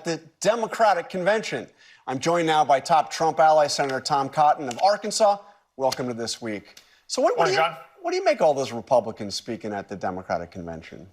at the Democratic Convention. I'm joined now by top Trump ally, Senator Tom Cotton of Arkansas. Welcome to This Week. So what do you make all those Republicans speaking at the Democratic Convention?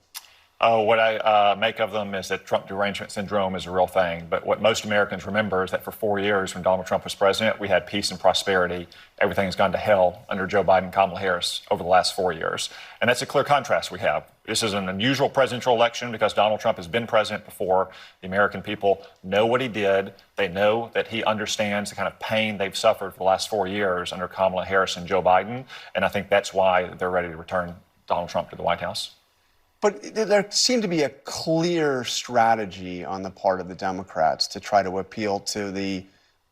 What I make of them is that Trump derangement syndrome is a real thing. But what most Americans remember is that for 4 years, when Donald Trump was president, we had peace and prosperity. Everything's gone to hell under Joe Biden and Kamala Harris over the last 4 years. And that's a clear contrast we have. This is an unusual presidential election because Donald Trump has been president before. The American people know what he did. They know that he understands the kind of pain they've suffered for the last 4 years under Kamala Harris and Joe Biden. And I think that's why they're ready to return Donald Trump to the White House. But there seemed to be a clear strategy on the part of the Democrats to try to appeal to the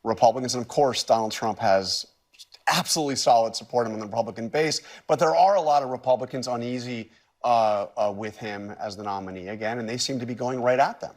Republicans. And of course, Donald Trump has absolutely solid support among the Republican base. But there are a lot of Republicans uneasy with him as the nominee again, and they seem to be going right at them.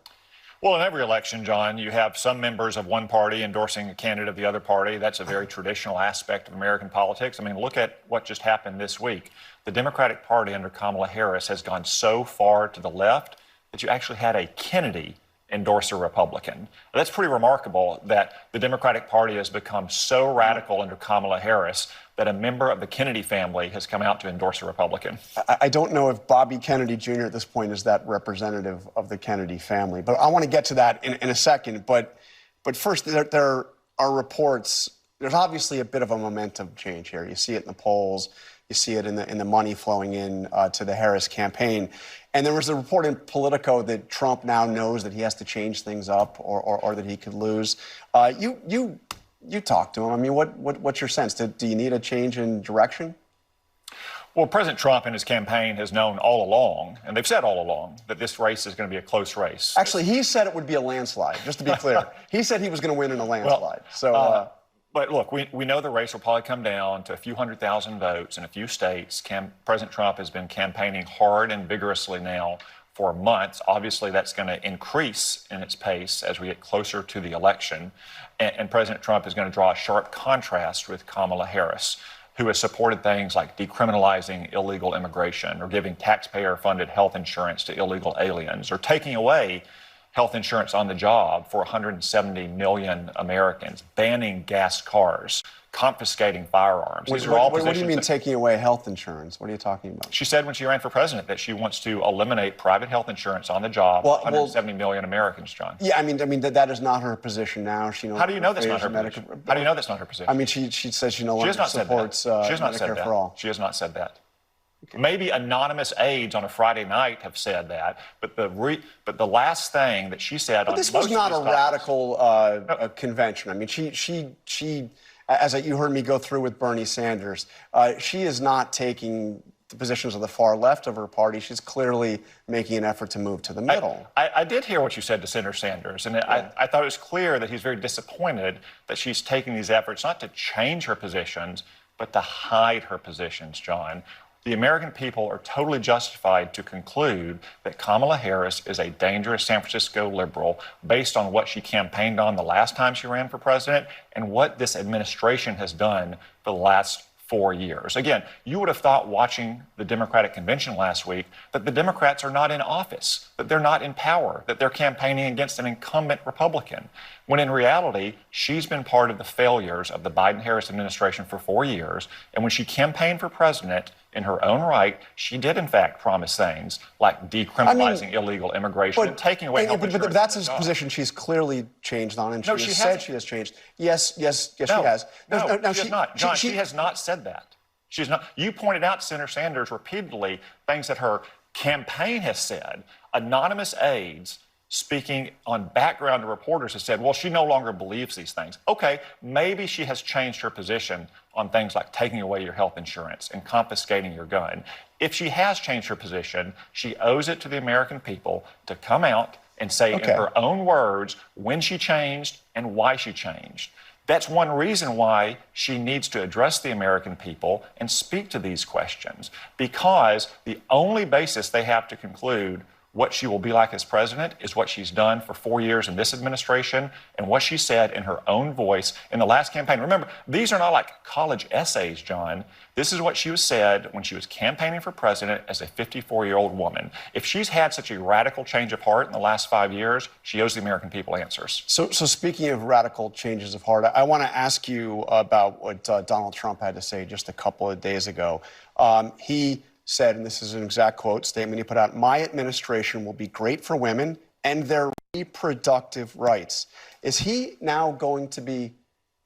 Well, in every election, John, you have some members of one party endorsing a candidate of the other party. That's a very traditional aspect of American politics. I mean, look at what just happened this week. The Democratic Party under Kamala Harris has gone so far to the left that you actually had a Kennedy endorse a Republican. That's pretty remarkable that the Democratic Party has become so radical under Kamala Harris that a member of the Kennedy family has come out to endorse a Republican. I don't know if Bobby Kennedy Jr. at this point is that representative of the Kennedy family, but I want to get to that in a second. But first, there are reports. There's obviously a bit of a momentum change here. You see it in the polls. You see it in the money flowing in to the Harris campaign. And there was a report in Politico that Trump now knows that he has to change things up or that he could lose. You talked to him. I mean, what's your sense? Do you need a change in direction? Well, President Trump and his campaign has known all along, and they've said all along, that this race is going to be a close race. Actually, he said it would be a landslide, just to be clear. He said he was going to win in a landslide. But look, we know the race will probably come down to a few 100,000 votes in a few states. President Trump has been campaigning hard and vigorously now for months. Obviously, that's going to increase in its pace as we get closer to the election. And President Trump is going to draw a sharp contrast with Kamala Harris, who has supported things like decriminalizing illegal immigration or giving taxpayer-funded health insurance to illegal aliens or taking away health insurance on the job for 170 million Americans, banning gas cars, confiscating firearms. These are all positions. What do you mean taking away health insurance? What are you talking about? She said when she ran for president that she wants to eliminate private health insurance on the job for 170 million Americans, John. Yeah, I mean that is not her position now. How do you know that's not her position? How do you know that's not her position? I mean, she says she no longer supports Medicare for all. She has not said that. Okay. Maybe anonymous aides on a Friday night have said that, but the last thing that she said on this was not a radical convention. I mean, she as you heard me go through with Bernie Sanders, she is not taking the positions of the far left of her party. She's clearly making an effort to move to the middle. I did hear what you said to Senator Sanders, and I thought it was clear that he's very disappointed that she's taking these efforts not to change her positions, but to hide her positions, John. The American people are totally justified to conclude that Kamala Harris is a dangerous San Francisco liberal based on what she campaigned on the last time she ran for president and what this administration has done for the last 4 years. Again, you would have thought watching the Democratic convention last week that the Democrats are not in office, that they're not in power, that they're campaigning against an incumbent Republican, when in reality, she's been part of the failures of the Biden-Harris administration for 4 years. And when she campaigned for president, in her own right, she did, in fact, promise things like decriminalizing illegal immigration and taking away health insurance. But that's a position she's clearly changed on, and she has said she has changed. Yes, she has. No, she has not. John, she has not said that. She's not. You pointed out, Senator Sanders, repeatedly things that her campaign has said. Anonymous aides speaking on background to reporters has said, well, she no longer believes these things. Okay, maybe she has changed her position on things like taking away your health insurance and confiscating your gun. If she has changed her position, she owes it to the American people to come out and say in her own words when she changed and why she changed. That's one reason why she needs to address the American people and speak to these questions, because the only basis they have to conclude what she will be like as president is what she's done for 4 years in this administration and what she said in her own voice in the last campaign. Remember, these are not like college essays, John. This is what she said when she was campaigning for president as a 54-year-old woman. If she's had such a radical change of heart in the last 5 years, she owes the American people answers. So speaking of radical changes of heart, I want to ask you about what Donald Trump had to say just a couple of days ago. He said, and this is an exact quote statement he put out, "My administration will be great for women and their reproductive rights." Is he now going to be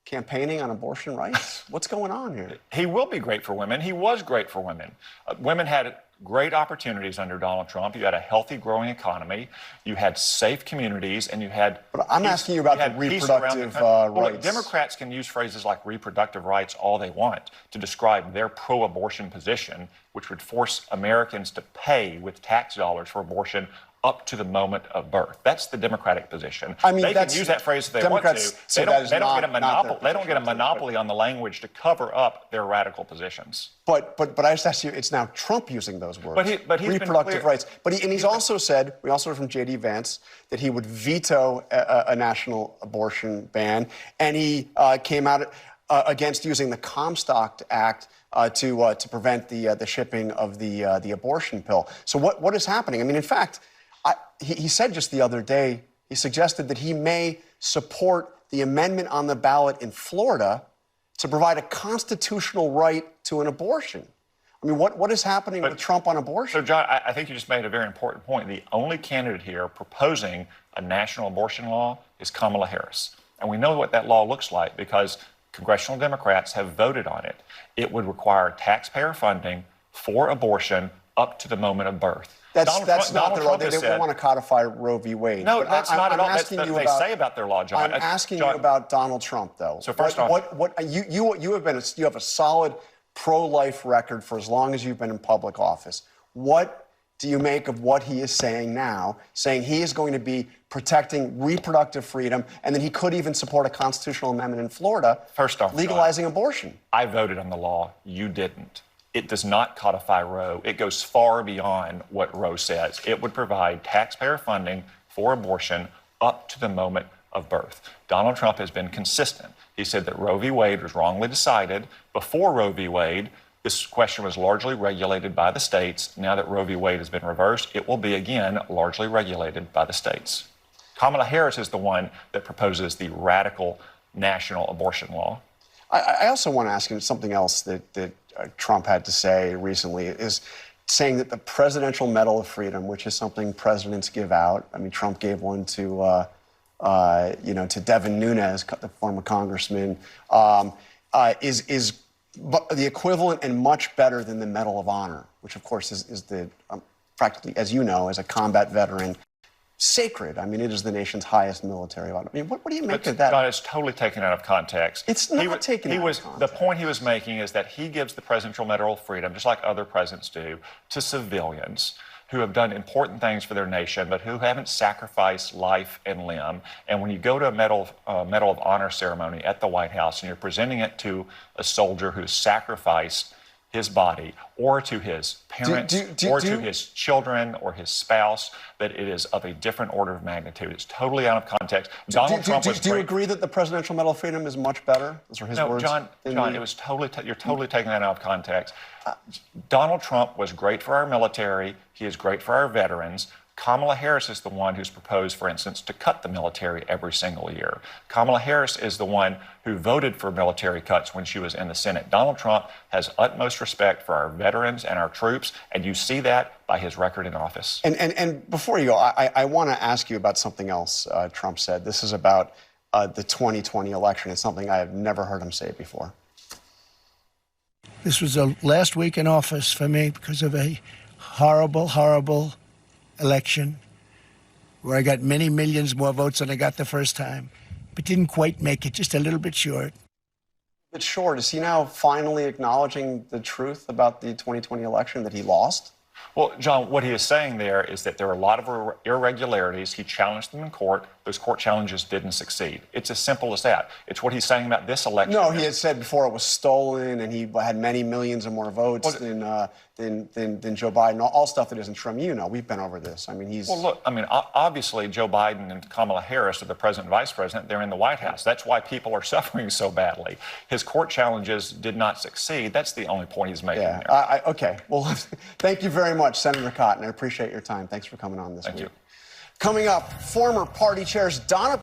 campaigning on abortion rights? What's going on here? He will be great for women. He was great for women. Women had great opportunities under Donald Trump. You had a healthy, growing economy. You had safe communities, and you had. But I'm asking you about the reproductive Well, rights. Democrats can use phrases like reproductive rights all they want to describe their pro-abortion position, which would force Americans to pay with tax dollars for abortion up to the moment of birth. That's the Democratic position. I mean, they can use that phrase if they want to. They don't get a monopoly on the language to cover up their radical positions. But I just asked you, it's now Trump using those words. But he's reproductive been clear. rights. He's also said, we also heard from J.D. Vance, that he would veto a national abortion ban, and he came out against using the Comstock Act to prevent the shipping of the abortion pill. So what is happening? I mean, in fact, he said just the other day, he suggested that he may support the amendment on the ballot in Florida to provide a constitutional right to an abortion. I mean, what is happening with Trump on abortion? So, John, I think you just made a very important point. The only candidate here proposing a national abortion law is Kamala Harris. And we know what that law looks like because congressional Democrats have voted on it. It would require taxpayer funding for abortion up to the moment of birth. That's not their law. They want to codify Roe v. Wade. No, that's not at all. That's what they say about their law, John. I'm asking you about Donald Trump, though. So first off, you have a solid pro-life record for as long as you've been in public office. What do you make of what he is saying now, saying he is going to be protecting reproductive freedom, and then he could even support a constitutional amendment in Florida, first off, legalizing abortion? I voted on the law. You didn't. It does not codify Roe. It goes far beyond what Roe says. It would provide taxpayer funding for abortion up to the moment of birth. Donald Trump has been consistent. He said that Roe v. Wade was wrongly decided. Before Roe v. Wade, this question was largely regulated by the states. Now that Roe v. Wade has been reversed, it will be again largely regulated by the states. Kamala Harris is the one that proposes the radical national abortion law. I also want to ask him something else that Trump had to say recently, is saying that the Presidential Medal of Freedom, which is something presidents give out, I mean, Trump gave one to Devin Nunes, the former congressman, is the equivalent and much better than the Medal of Honor, which of course is the practically, as you know, as a combat veteran, sacred. I mean, it is the nation's highest military honor. I mean, what do you make of that? God, it's totally taken out of context. It's not taken out of context. The point he was making is that he gives the Presidential Medal of Freedom, just like other presidents do, to civilians who have done important things for their nation, but who haven't sacrificed life and limb. And when you go to a Medal of Honor ceremony at the White House and you're presenting it to a soldier who's sacrificed his body, or to his parents, or to his children, or his spouse, that it is of a different order of magnitude. It's totally out of context. Donald Trump was. Do you agree that the Presidential Medal of Freedom is much better? Those are his words. John, it was totally. You're totally taking that out of context. Donald Trump was great for our military. He is great for our veterans. Kamala Harris is the one who's proposed, for instance, to cut the military every single year. Kamala Harris is the one who voted for military cuts when she was in the Senate. Donald Trump has utmost respect for our veterans and our troops, and you see that by his record in office. And before you go, I want to ask you about something else Trump said. This is about the 2020 election. It's something I have never heard him say before. This was the last week in office for me because of a horrible, horrible election where I got many millions more votes than I got the first time, but didn't quite make it, just a little bit short. A bit short. Is he now finally acknowledging the truth about the 2020 election, that he lost? Well, John, what he is saying there is that there are a lot of irregularities. He challenged them in court. those court challenges didn't succeed. It's as simple as that. It's what he's saying about this election. No, he had said before it was stolen, and he had many millions of more votes than Joe Biden. All stuff that isn't true. You know, we've been over this. I mean, he's. Well, look, I mean, obviously, Joe Biden and Kamala Harris are the president and vice president. They're in the White House. That's why people are suffering so badly. His court challenges did not succeed. That's the only point he's making there. Okay. Well, thank you very much, Senator Cotton. I appreciate your time. Thanks for coming on this week. Thank you. Coming up, former party chairs Donna